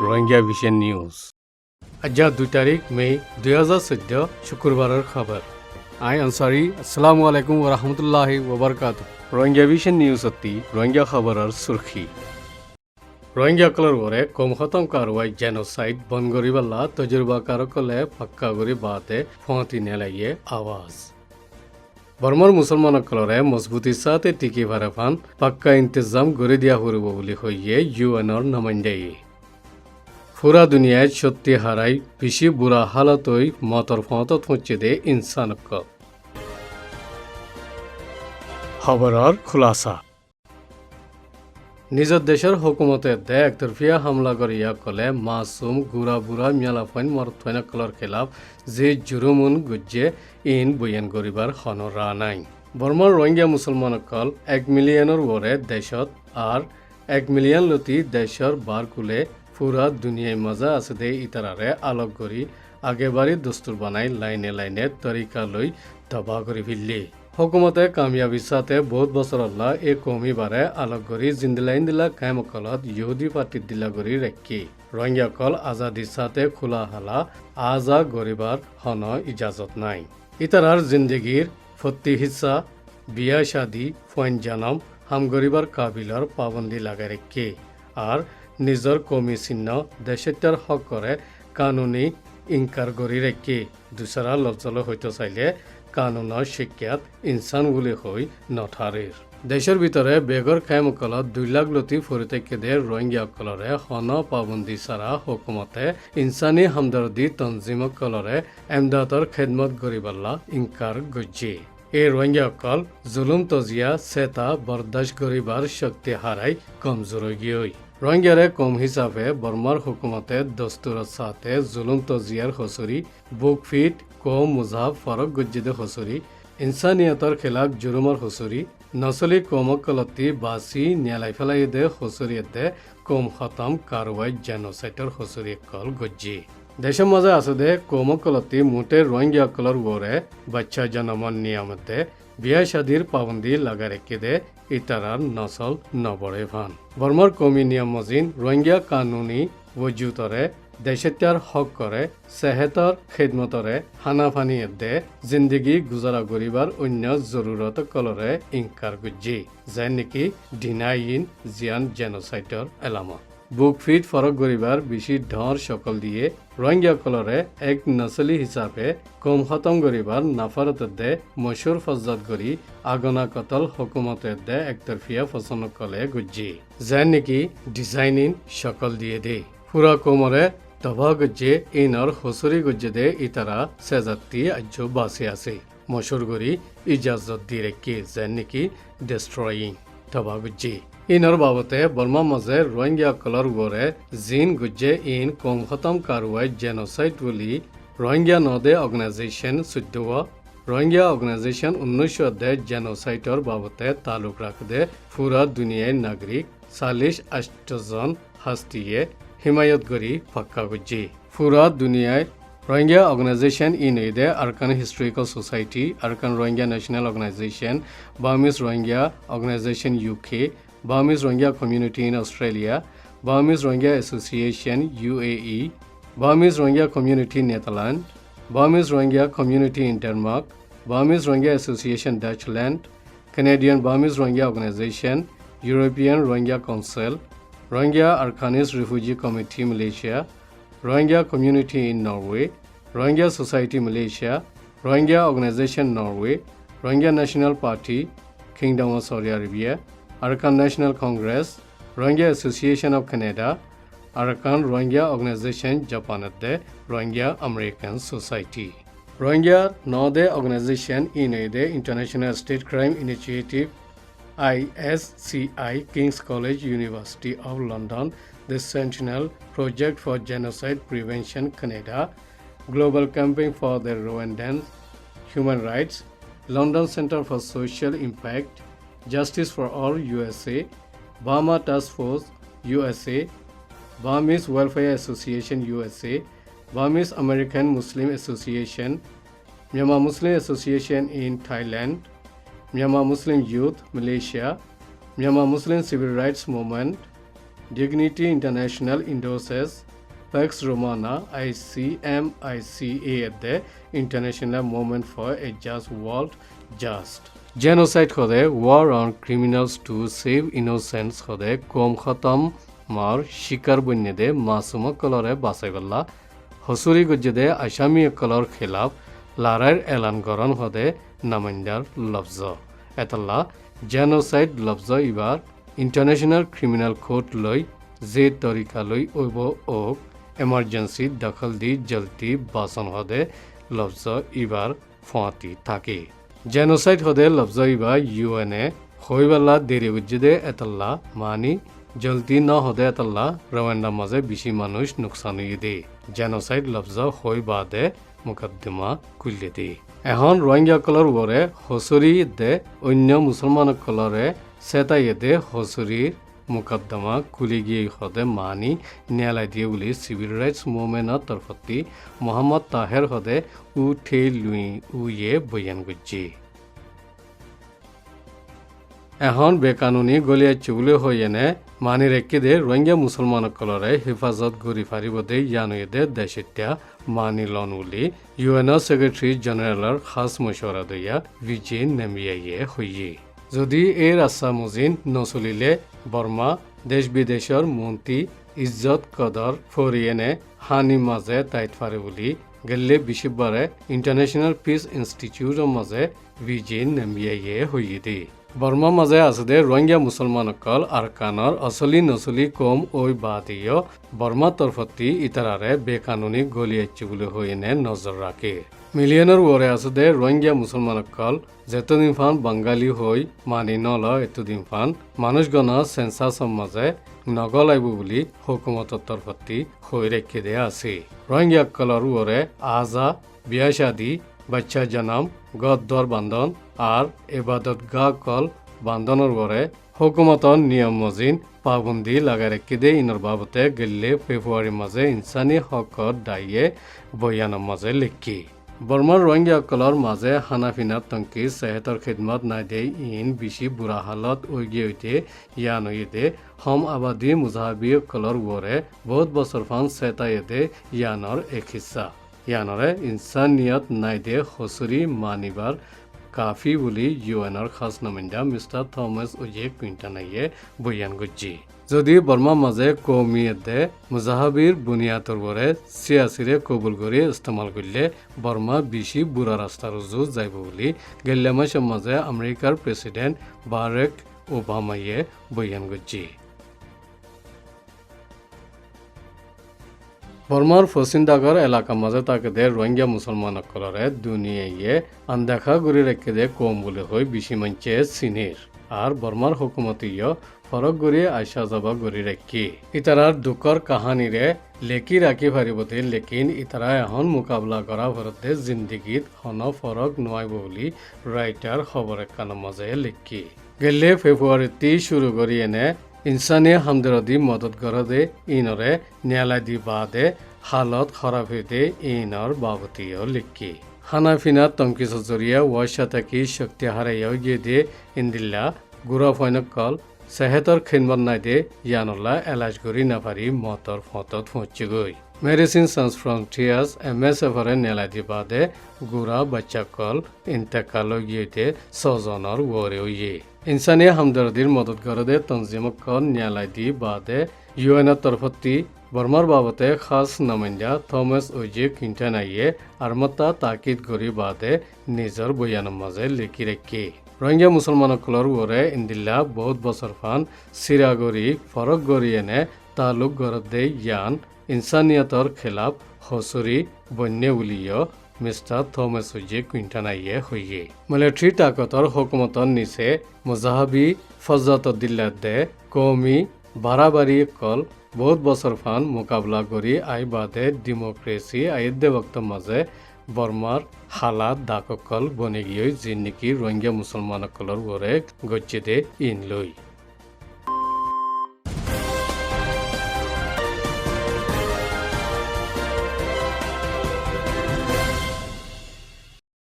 Rohingya vision news আজ 2 তারিখ মে 2014 শুক্রবারের খবর আই আনসারি আসসালামু আলাইকুম ওয়া রাহমাতুল্লাহি ওয়া বারাকাতুহু রোহিঙ্গা ভিশন নিউজ অতি রোহিঙ্গা খবরের সুরখি রোহিঙ্গা কলর ওরে কম খতম কারওয়াই জেনোসাইড বন গরিবাল্লা তজুরবা কারকলে পাক্কা গরি বাতে ফতি নেলাইয়ে আওয়াজ বর্মার মুসলমান কলরে মজবুতি সাথে টিকি ভারাফান পাক্কা ইন্তজাম গড়ে দিয়া হরিব বলি হইয়ে ইউএনর নমাইন্দাই পুরা দুনিয়ায় সত্যি হারাই বেশি বুড়া হালতই মতর ফতত হচ্ছে দে ইনসানক খবরের খুলাসা নিজের দেশের হুকুমতে দে একতরফিয়া হামলা করিয়া কলে মাসুম গুড়া বুড়া মিয়ালাফাইন মরথইনা কলর খেলাফ যে জুরুমুন গুজ্জে ইন বয়ান করিবার হনরা নাই বর্মার রোহিঙ্গা মুসলমান কল 1 মিলিয়নের ওরে দেশত আর 1 মিলিয়ন লতি দেশর বারকুলে পুরা দুনিয়ায় মজা আছে দে ইতারারে আলোক করি আগেবারই দস্তুর বানাই লাইনে লাইনে তরিকা লই তবা করি ফিরলি হুকুমতে কামিয়াবির সাথে বহুত বছর আল্লাহ এ কমি বারে আলোক করি জিন্দিলাইন দিলা কায়মকলত ইহুদি পার্টির দিলা করি রেখি রোহিঙ্গা কল আজাদির সাথে খোলা হালা আজা গরিবার হন ইজাজত নাই ইতারার জিন্দগির ফত্তি হিস্সা বিয়া শাদি ফৈন জানম হাম গরিবার কাবিলর পাবন্দি লাগাই রেখি আর নিজর কমি চিহ্ন দেশত্যার হক করে কানুনি ইনকার গড়ি রেখি দুসরা লফজল হইতে চাইলে কানুনৰ শিক্ষাত ইনসান বুলি হৈ নথাৰিৰ দেশৰ ভিতৰে বেগৰ খাইমকলত 2 লাখ লতি ফৰিতেকে দে রোহিঙ্গাসকলৰে হন পাবন্দি চাৰা হুকুমতে ইনসানী হামদৰ্দী তঞ্জিমসকলৰে এমদাদৰ খেদমত কৰিবাল্লা ইনকাৰ গজ্জি এই রোহিঙ্গাসকল জুলুম তজিয়া চেতা বৰদাস্ত কৰিবাৰ শক্তি হাৰাই কমজোৰ হৈ গৈ রোহিঙ্গারে কম হিসাবে বর্মার হুকুমতে দস্তুরের সাথে জুলুম তজিয়ার হসুরি বুকফিট কম মুজাব ফরক গজ্জিদে হসুরি ইনসানিয়তর খেলাফ জুরুমর হসুরি নসলি কমকলতি বাসি নিয়ালাই ফেলাই দে হসুরিয়তে কম খতম কারওয়াই জেনোসাইটর হসুরি কল গজ্জি দেশের মাঝে আছে দে কমকলতি মুটে রোহিঙ্গা কলর ওরে বাচ্চা জন্মর নিয়মতে বিয়া শাদির পাবন্দি লাগা রেখে দে ইতারার নসল নবড়ে ভান বর্মার কমি নিয়ম মজিন রোহিঙ্গা কানুনি ওজুতরে দেশত্যার হক করে সেহেতর খেদমতরে হানাফানি দে জিন্দগি গুজারা করিবার অন্য জরুরত কলরে ইনকার গুজি যেন নাকি ডিনাইন জিয়ান জেনোসাইটর এলামত বুকফিট ফরক গরিবার বেশি ঢর সকল দিয়ে রোহিঙ্গা কলরে এক নসলি হিসাবে কম খতম গরিবার নাফারত দে মশুর ফজ্জাত গরি আগনা কতল হুকুমতের দে একতরফিয়া ফসন কলে গুজি যেন নাকি ডিজাইনিং সকল দিয়ে দে পুরা কোমরে তবা গজ্জে ইনর হসুরি গজ্জে দে ইতারা সেজাতি আজ্য বাসে আছে মশুর গরি ইজাজত দিয়ে রেখে যেন নাকি ডিস্ট্রয়িং তবা গজ্জে ইনর বাবতে বর্মা মাঝে রোহিঙ্গা কলর গড়ে জিন গুজ্জে ইন কম খতম কারওয়াই জেনোসাইড বলি রোহিঙ্গা নদে অর্গানাইজেশন সুদ্ধুয়া রোহিঙ্গা অর্গানাইজেশন 1900 দে জেনোসাইটর বাবতে তালুক রাখদে পুরা দুনিয়ায় নাগরিক 48 জন হাস্তিয়ে হিমায়ত গরি পাক্কা গুজ্জি পুরা দুনিয়ায় রোহিঙ্গা অর্গানাইজেশন ইন ইদে Arakan historical society Arakan Rohingya national organisation Burmese Rohingya organisation UK Burmese Rohingya Community in Australia, Burmese Rohingya Association UAE, Burmese Rohingya Community Netherlands, Burmese Rohingya Community in Denmark, Burmese Rohingya Association Dutchland, Canadian Burmese Rohingya Organization, European Rohingya Council, Rohingya Arkanis Refugee Committee Malaysia, Rohingya Community in Norway, Rohingya Society Malaysia, Rohingya Organization Norway, Rohingya National Party, Kingdom of Saudi Arabia, Arakan National Congress, Rohingya Association of Canada, Arakan Rohingya Organization Japan de Rohingya American Society. Rohingya Node Organization in the International State Crime Initiative ISCI King's College University of London, the Sentinel Project for Genocide Prevention Canada, Global Campaign for the Rwandan Human Rights, London Center for Social Impact, Justice for All USA, Burma Task Force USA, Burmese Welfare Association USA, Burmese American Muslim Association, Myanmar Muslim Association in Thailand, Myanmar Muslim Youth Malaysia, Myanmar Muslim Civil Rights Movement, Dignity International endorses Pax Romana ICMICA the International Movement for a Just World Just. Genocide hode war on criminals to save innocents hode kom khatam mar shikar bunyede masuma kolore basaiballa hosuri gujjede ashami kolor khilaf লারাইর এলান গরণ হদে নামাইন্দার লফজ এতলা genocide লফজ ইবার international criminal court লই যে তরিকা লই ওইব okay emergency দখল দি জলতি বাসন হদে লফজ ইবার ফোঁয়াতি থাকে জেনোসাইড হদে লফজ ইবার ইউএনএ হইবালা দেরি উজ্জেদে এতলা মানি জলতি ন হদে এতলা রওয়ান্ডা মাঝে বেশি মানুষ নুকসান দে জেনোসাইড লফজ হই বাদে মুকদ্দমা খুললে দি এখন রোহিঙ্গাসকলৰ ওপৰে হচৰি দে অন্য মুছলমানসকলৰে চেতাইয়ে দে হচৰিৰ মুকদ্দমা খুলি গিয়ে হদে মানি ন্যায়ালয় দিয়ে বুলি সিভিল রাইটস মুভমেন্টৰ তৰফতি মোহাম্মদ তাহেৰ হদে উঠে লুই উয়ে বয়ান গুজি এখন বেকানুনি গলিয়া চুবলে হইয়েনে মানি রেখে দে রোহিঙ্গা মুসলমানসকলরে হেফাজত গরি ফারিব দে ইয়ানুয়ে দে দেশিত্যা মানি লন উলি ইউএনও সেক্রেটারি জেনারেলৰ খাস মশওয়ারা দইয়া ভিজে নেমিয়াইয়ে হইয়ে যদি এই রাস্তা মুজিন নচলিলে বর্মা দেশ বিদেশৰ মন্ত্ৰী ইজ্জত কদৰ ফৰিয়েনে হানি মাঝে তাইত ফারে বুলি গেলে বিশিববারে ইন্টারন্যাশনাল পিস ইনস্টিটিউটৰ মাঝে ভিজে নেমিয়াইয়ে হইয়ে দে বর্মা মাঝে আছে দে রোহিঙ্গা মুসলমানসকল আরকানৰ অচলি নচলি কম ওই বাদিও বর্মা তরফতি ইতারারে বেকানুনি গলিয়াচ্ছি বলে হইনে নজর রাখে মিলিয়নের ওরে আছে দে রোহিঙ্গা মুসলমানসকল যেতদিন ফান বাঙালি হই মানি নল এতদিন ফান মানুষগণ সেন্সাসৰ মাঝে নগলাইব বুলি হুকুমতৰ তরফতি হই রেখে দে আছে রোহিঙ্গাসকলৰ ওরে আজা বিয়া শাদী বাচ্চা জনম গদ্দর বান্ধন আর এবাদত গা কল বান্ধনের গড়ে হুকুমতর নিয়ম মজিন পাবন্দি লাগাই রেখে দে ইনর বাবতে গেলে ফেব্রুয়ারি মাঝে ইনসানি হকর দাইয়ে বয়ানৰ মাঝে লিখি বর্মার রোহিঙ্গাসকলৰ মাঝে হানাফিনার তংকি সেহতৰ খিদমত নাই দে ইন বেশি বুড়া হালত ওইগে হইতে ইয়ান হইতে হম আবাদী মুজাহাবিসকলৰ ওরে বহুত বছর ফান সেতাইয়ে দে ইয়ানৰ এক হিস্সা ইয়ানরে ইনসানিয়ত নাই দে হসুরি মানিবার কাফি বুলি ইউএনর খাস নমিন্দা মিস্টার থমাস ওজে কুইন্টানাইয়ে বয়ান গুজি যদি বর্মা মাঝে কৌমিয়ত দে মুজাহাবির বুনিয়াদর ওপরে সিয়াসিরে কবুল করে ইস্তেমাল করলে বর্মা বেশি বুড়া রাস্তা রুজু যাইব বুলি গেল্লা মাসের মাঝে আমেরিকার প্রেসিডেন্ট বারাক ওবামাইয়ে বয়ান গুজি বর্মার ফসিন্দাগর এলাকা মাঝে তাকে দে রোহিঙ্গা মুসলমানসকলরে দুনিয়াইয়ে আনদেখা করে রেখে দে কম বলে হই বেশি মানছে চীনের আর বর্মার হুকুমতীয় ফরক গড়িয়ে আশা যাবা গড়ি রেখি ইতারার দুঃখর কাহানিরে লেখি রাখি পারিবতে লেকিন ইতারা এখন মোকাবলা করা ভারতে জিন্দগিত হন ফরক নোয়াইব বুলি রাইটার খবর একানোর মাঝে লেখি গেলে ফেব্রুয়ারিতে শুরু করি এনে ইনসানি হামদরদি মদত গরদে ইনরে ন্যায়ালয় দি বাদে হালত খারাপ হইতে ইনর বাবতীয় লিখি হানাফিনা তমকি সজরিয়া ওয়াশা থাকি শক্তি হারাইয়াও গিয়ে দে ইন্দিল্লা গুড়া ফয়নকল সেহেতর খিদমত নাই দে ইয়ানুল্লাহ এলাজ করি না পারি মতর ফতত পৌঁছে গই মেডিসিন সান্স ফ্রন্টিয়ার্স এমএসএফরে ন্যায়ালয় দি বাদে গুড়া বাচ্চা কল ইন্তেকাল গিয়ে দে ছজনের ওরে ইয়ে ইনসানি হামদর্দির মদত গরদে তনজিমকল ন্যায়ালয় দি বাদে ইউএনর তরফতি বর্মার বাবতে খাস নমিন্দা থমাস ওজে কিন্টানাইয়ে আরমতা তাকিদ করি বাদে নিজর বয়ানের মাঝে লিখি রেখি রোহিঙ্গা মুসলমানসকলৰ ওরে ইন্দিল্লা বহুত বছর ফান সিরাগরি ফরক গড়ি এনে তালুক গরদে ইয়ান ইনসানিয়তর খেলাফ হসুরি বন্যে উলিয় মিস্টার থমাস ওজে কুইন্টানাইয়ে হইয়ে মিলিটারি তাকতর হুকুমতর নিচে মুজাহাবি ফজত দিল্লাত দে কৌমি বাড়াবাড়ি কল বহুত বছর ফান মোকাবলা করি আই বাদে ডেমোক্রেসি আইদে বক্ত মাঝে বর্মার হালাত দাককল বনে গিয়ে যে নাকি রোহিঙ্গা মুসলমানসকলৰ ওরে গজ্জে দে ইন লই